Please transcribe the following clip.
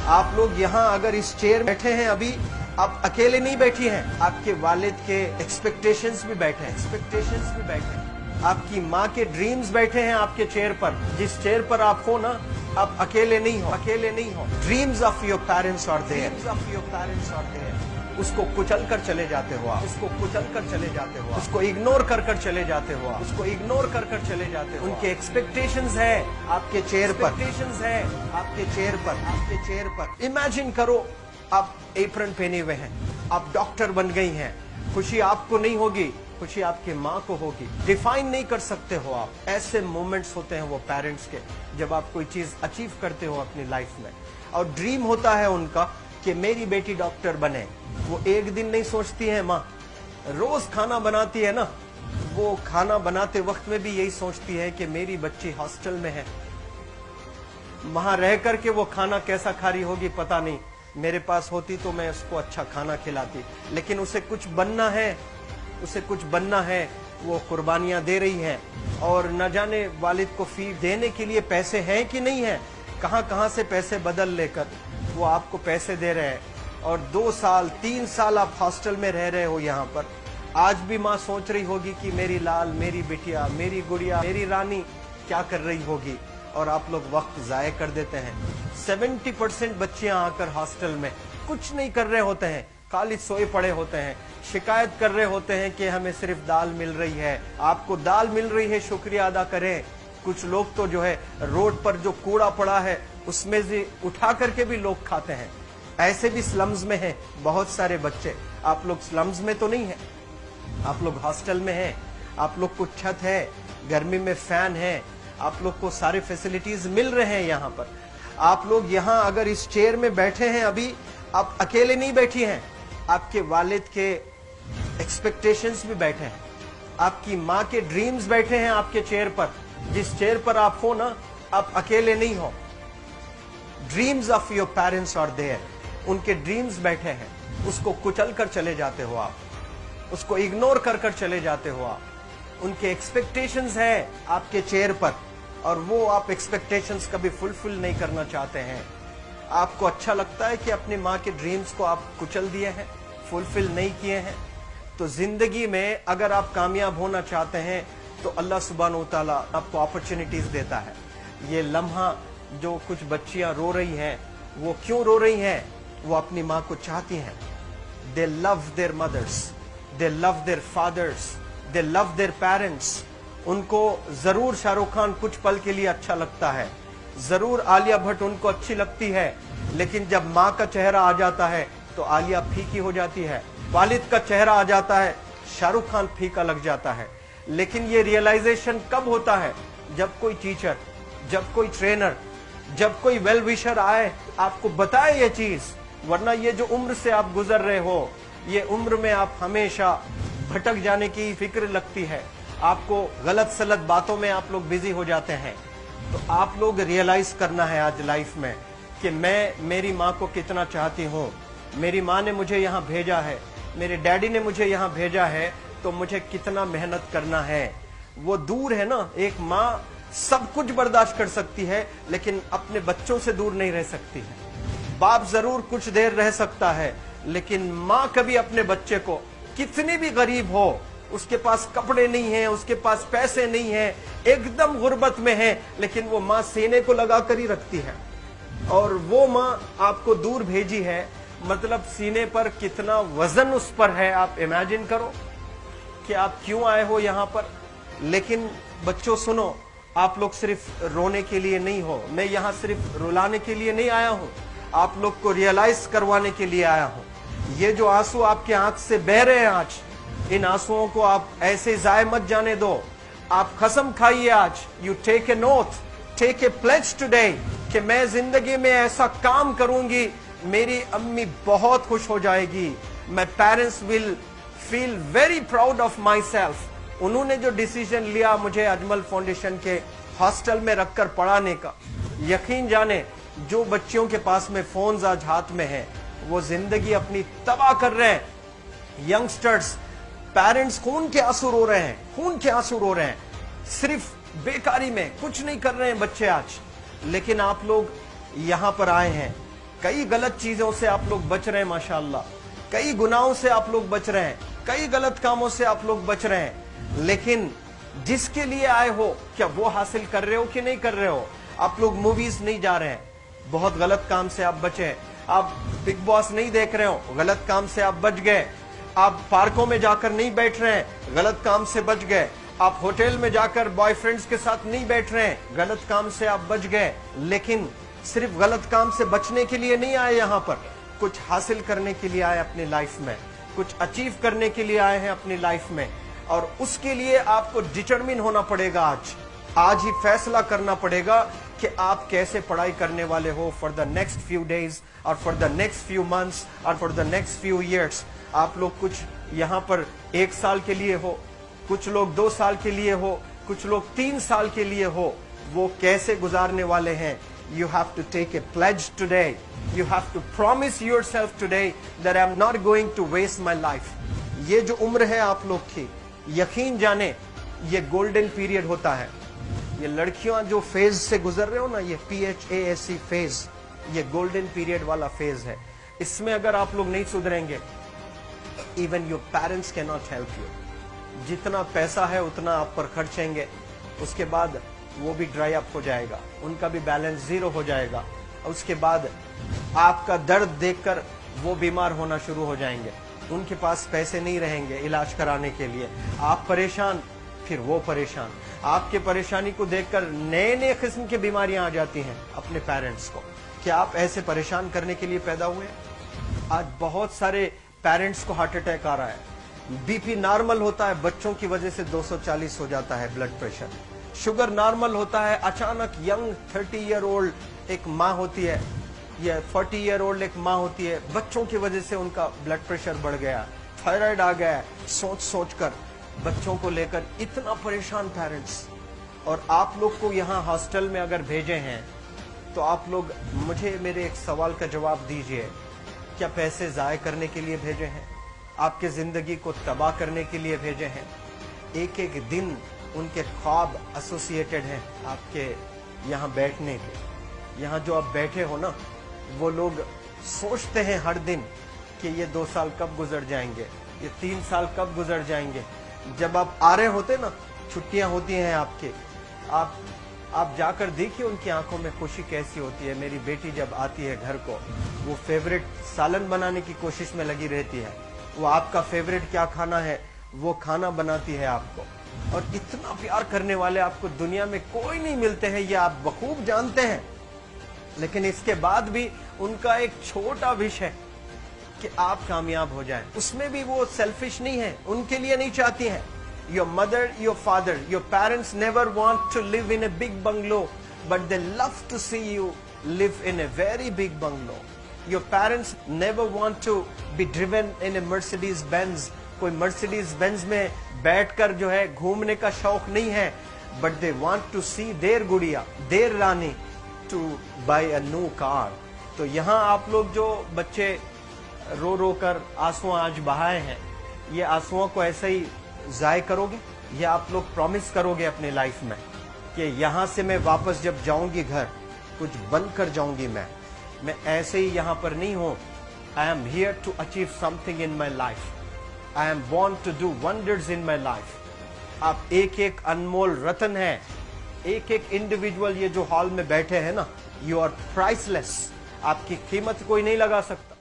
आप लोग यहाँ अगर इस चेयर बैठे हैं अभी, आप अकेले नहीं बैठी हैं, आपके वालिद के एक्सपेक्टेशंस भी बैठे हैं, आपकी माँ के ड्रीम्स बैठे हैं आपके चेयर पर। जिस चेयर पर आप हो ना, आप अकेले नहीं हो। Dreams of your parents are there. उसको कुचल कर चले जाते हो आप, उसको इग्नोर कर चले जाते हो आप, उनके एक्सपेक्टेशंस है आपके चेयर पर। इमेजिन करो आप एप्रन पहने हुए हैं, आप डॉक्टर बन गई हैं, खुशी आपको नहीं होगी, खुशी आपके माँ को होगी। डिफाइन नहीं कर सकते हो आप। ऐसे मोमेंट्स होते हैं वो पेरेंट्स के, जब आप कोई चीज अचीव करते हो अपनी लाइफ में, और ड्रीम होता है उनका कि मेरी बेटी डॉक्टर बने। वो एक दिन नहीं सोचती है माँ, रोज खाना बनाती है ना, वो खाना बनाते वक्त में भी यही सोचती है कि मेरी बच्ची हॉस्टल में है, वहां रह करके वो खाना कैसा खा रही होगी पता नहीं, मेरे पास होती तो मैं उसको अच्छा खाना खिलाती। लेकिन उसे कुछ बनना है, वो कुर्बानियां दे रही है, और न जाने वालिद को फीस देने के लिए पैसे हैं कि नहीं है, कहां से पैसे बदल लेकर वो आपको पैसे दे रहे हैं। और 2 साल 3 साल आप हॉस्टल में रह रहे हो यहाँ पर। आज भी माँ सोच रही होगी कि मेरी लाल, मेरी बिटिया, मेरी गुड़िया, मेरी रानी क्या कर रही होगी, और आप लोग वक्त जाये कर देते हैं। 70% बच्चियां आकर हॉस्टल में कुछ नहीं कर रहे होते हैं, खाली सोए पड़े होते हैं, शिकायत कर रहे होते हैं कि हमें सिर्फ दाल मिल रही है। आपको दाल मिल रही है, शुक्रिया अदा करें। कुछ लोग तो जो है रोड पर जो कूड़ा पड़ा है उसमें से उठा करके भी लोग खाते हैं। ऐसे भी स्लम्स में हैं बहुत सारे बच्चे। आप लोग स्लम्स में तो नहीं है, आप लोग हॉस्टल में हैं, आप लोग को छत है, गर्मी में फैन है, आप लोग को सारे फैसिलिटीज मिल रहे हैं यहाँ पर। आप लोग यहाँ अगर इस चेयर में बैठे हैं अभी, आप अकेले नहीं बैठी हैं, आपके वालिद के एक्सपेक्टेशंस भी बैठे हैं, आपकी माँ के ड्रीम्स बैठे हैं आपके चेयर पर। जिस चेयर पर आप हो ना, आप अकेले नहीं हो। Dreams of your parents are there. उनके ड्रीम्स बैठे हैं, उसको कुचल कर चले जाते हो आप, उसको इग्नोर कर चले जाते हो आप। उनके एक्सपेक्टेशंस है आपके चेयर पर, और वो आप एक्सपेक्टेशंस कभी फुलफिल नहीं करना चाहते हैं। आपको अच्छा लगता है कि अपनी माँ के ड्रीम्स को आप कुचल दिए हैं, फुलफिल नहीं किए हैं। तो जिंदगी में अगर आप कामयाब होना चाहते हैं तो अल्लाह सुब्हानहू व तआला आपको अपॉर्चुनिटीज देता है। ये लम्हा जो कुछ बच्चियां रो रही हैं, वो क्यों रो रही हैं? वो अपनी माँ को चाहती हैं। They love their mothers, they love their fathers, they love their parents. उनको जरूर शाहरुख खान कुछ पल के लिए अच्छा लगता है, जरूर आलिया भट्ट उनको अच्छी लगती है, लेकिन जब माँ का चेहरा आ जाता है तो आलिया फीकी हो जाती है। वालिद का चेहरा आ जाता है, शाहरुख खान फीका लग जाता है। लेकिन ये रियलाइजेशन कब होता है? जब कोई टीचर, जब कोई ट्रेनर, जब कोई वेल विशर आए, आपको बताए ये चीज। वरना ये जो उम्र से आप गुजर रहे हो, ये उम्र में आप हमेशा भटक जाने की फिक्र लगती है, आपको गलत सलत बातों में आप लोग बिजी हो जाते हैं। तो आप लोग रियलाइज करना है आज लाइफ में कि मैं मेरी माँ को कितना चाहती हूँ। मेरी माँ ने मुझे यहाँ भेजा है, मेरे डैडी ने मुझे यहाँ भेजा है, तो मुझे कितना मेहनत करना है। वो दूर है ना, एक माँ सब कुछ बर्दाश्त कर सकती है, लेकिन अपने बच्चों से दूर नहीं रह सकती है। बाप जरूर कुछ देर रह सकता है, लेकिन माँ कभी अपने बच्चे को, कितनी भी गरीब हो, उसके पास कपड़े नहीं है, उसके पास पैसे नहीं है, एकदम गुर्बत में है, लेकिन वो माँ सीने को लगा कर ही रखती है। और वो माँ आपको दूर भेजी है, मतलब सीने पर कितना वजन उस पर है। आप इमेजिन करो कि आप क्यों आए हो यहाँ पर। लेकिन बच्चों सुनो, आप लोग सिर्फ रोने के लिए नहीं हो, मैं यहाँ सिर्फ रुलाने के लिए नहीं आया हूँ, आप लोग को रियलाइज करवाने के लिए आया हूँ। ये जो आंसू आपके आंख से बह रहे हैं आज, इन आंसुओं को आप ऐसे जाए मत जाने दो। आप कसम खाइए आज, you take a note, take a pledge today, कि मैं जिंदगी में ऐसा काम करूंगी, मेरी अम्मी बहुत खुश हो जाएगी। My parents will feel very proud of my self. उन्होंने जो डिसीजन लिया मुझे अजमल फाउंडेशन के हॉस्टल में रखकर पढ़ाने का, यकीन जाने जो बच्चियों के पास में फोन्स आज हाथ में है, वो जिंदगी अपनी तबाह कर रहे हैं। यंगस्टर्स, पेरेंट्स खून के आंसू रो रहे हैं, खून के आंसू रो रहे हैं, सिर्फ बेकारी में कुछ नहीं कर रहे हैं बच्चे आज। लेकिन आप लोग यहाँ पर आए हैं, कई गलत चीजों से आप लोग बच रहे हैं माशाअल्लाह, कई गुनाहों से आप लोग बच रहे हैं, कई गलत कामों से आप लोग बच रहे हैं, लेकिन जिसके लिए आए हो क्या वो हासिल कर रहे हो कि नहीं कर रहे हो? आप लोग मूवीज नहीं जा रहे हैं, बहुत गलत काम से आप बचे। आप बिग बॉस नहीं देख रहे हो, गलत काम से आप बच गए। आप पार्कों में जाकर नहीं बैठ रहे हैं, गलत काम से बच गए। आप होटल में जाकर बॉयफ्रेंड्स के साथ नहीं बैठ रहे हैं, गलत काम से आप बच गए। लेकिन सिर्फ गलत काम से बचने के लिए नहीं आए, यहाँ पर कुछ हासिल करने के लिए आए अपनी लाइफ में, कुछ अचीव करने के लिए आए हैं अपनी लाइफ में। और उसके लिए आपको डिटरमिन होना पड़ेगा। आज ही फैसला करना पड़ेगा कि आप कैसे पढ़ाई करने वाले हो for the next few days और for the next few months और for the next few years. आप लोग कुछ यहाँ पर 1 साल के लिए हो, कुछ लोग 2 साल के लिए हो, कुछ लोग 3 साल के लिए हो। वो कैसे गुजारने वाले हैं? You have to take a pledge today. You have to promise yourself today that I'm not going to waste my life. ये जो उम्र है आप लोग की, यकीन जाने ये गोल्डन पीरियड होता है। ये लड़कियां जो फेज से गुजर रहे हो ना, ये PHASE फेज, ये गोल्डन पीरियड वाला फेज है। इसमें अगर आप लोग नहीं सुधरेंगे, even your parents can not help you. जितना पैसा है उतना आप पर खर्चेंगे, उसके बाद वो भी ड्राई अप हो जाएगा, उनका भी बैलेंस जीरो हो जाएगा। उसके बाद आपका दर्द देखकर वो बीमार होना शुरू हो जाएंगे, उनके पास पैसे नहीं रहेंगे इलाज कराने के लिए। आप परेशान, फिर वो परेशान। आपके परेशानी को देखकर नए नए किस्म की बीमारियां आ जाती हैं अपने पेरेंट्स को। क्या आप ऐसे परेशान करने के लिए पैदा हुए? आज बहुत सारे पेरेंट्स को हार्ट अटैक आ रहा है। बीपी नॉर्मल होता है, बच्चों की वजह से 240 हो जाता है ब्लड प्रेशर। शुगर नॉर्मल होता है, अचानक यंग 30 ईयर ओल्ड एक माँ होती है या 40 ईयर ओल्ड एक माँ होती है, बच्चों की वजह से उनका ब्लड प्रेशर बढ़ गया, थायराइड आ गया। सोच सोच कर बच्चों को लेकर इतना परेशान पेरेंट्स। और आप लोग को यहाँ हॉस्टल में अगर भेजे हैं तो आप लोग मुझे मेरे एक सवाल का जवाब दीजिए, क्या पैसे जाय करने के लिए भेजे हैं? आपके जिंदगी को तबाह करने के लिए भेजे हैं? एक एक दिन उनके ख्वाब एसोसिएटेड हैं आपके यहाँ बैठने के। यहाँ जो आप बैठे हो ना, वो लोग सोचते हैं हर दिन कि ये 2 साल कब गुजर जाएंगे, ये 3 साल कब गुजर जाएंगे। जब आप आ रहे होते ना, छुट्टियां होती हैं आपके, आप जाकर देखिए उनकी आंखों में खुशी कैसी होती है। मेरी बेटी जब आती है घर को, वो फेवरेट सालन बनाने की कोशिश में लगी रहती है। वो आपका फेवरेट क्या खाना है वो खाना बनाती है आपको। और इतना प्यार करने वाले आपको दुनिया में कोई नहीं मिलते हैं, ये आप बखूब जानते हैं। लेकिन इसके बाद भी उनका एक छोटा विश है कि आप कामयाब हो जाएं। उसमें भी वो सेल्फिश नहीं है, उनके लिए नहीं चाहती हैं। Your mother, your father, your parents never want to live in a big bungalow, but they love to see you live in a very big bungalow. Your parents never want to be driven in a Mercedes Benz. कोई Mercedes Benz में बैठकर जो है घूमने का शौक नहीं है, but they want to see their गुड़िया, their Rani to buy a new car. तो यहाँ आप लोग जो बच्चे रो रो कर आंसू आज बहाए हैं, ये आंसुओं को ऐसे ही जाय करोगे या आप लोग प्रॉमिस करोगे अपने लाइफ में कि यहाँ से मैं वापस जब जाऊंगी घर, कुछ बनकर जाऊंगी। मैं ऐसे ही यहाँ पर नहीं हूँ। I am here to achieve something in my life. I am born to do wonders in my life. आप एक एक अनमोल रतन है, एक एक इंडिविजुअल ये जो हॉल में बैठे हैं ना, यू आर प्राइसलेस। आपकी कीमत कोई नहीं लगा सकता।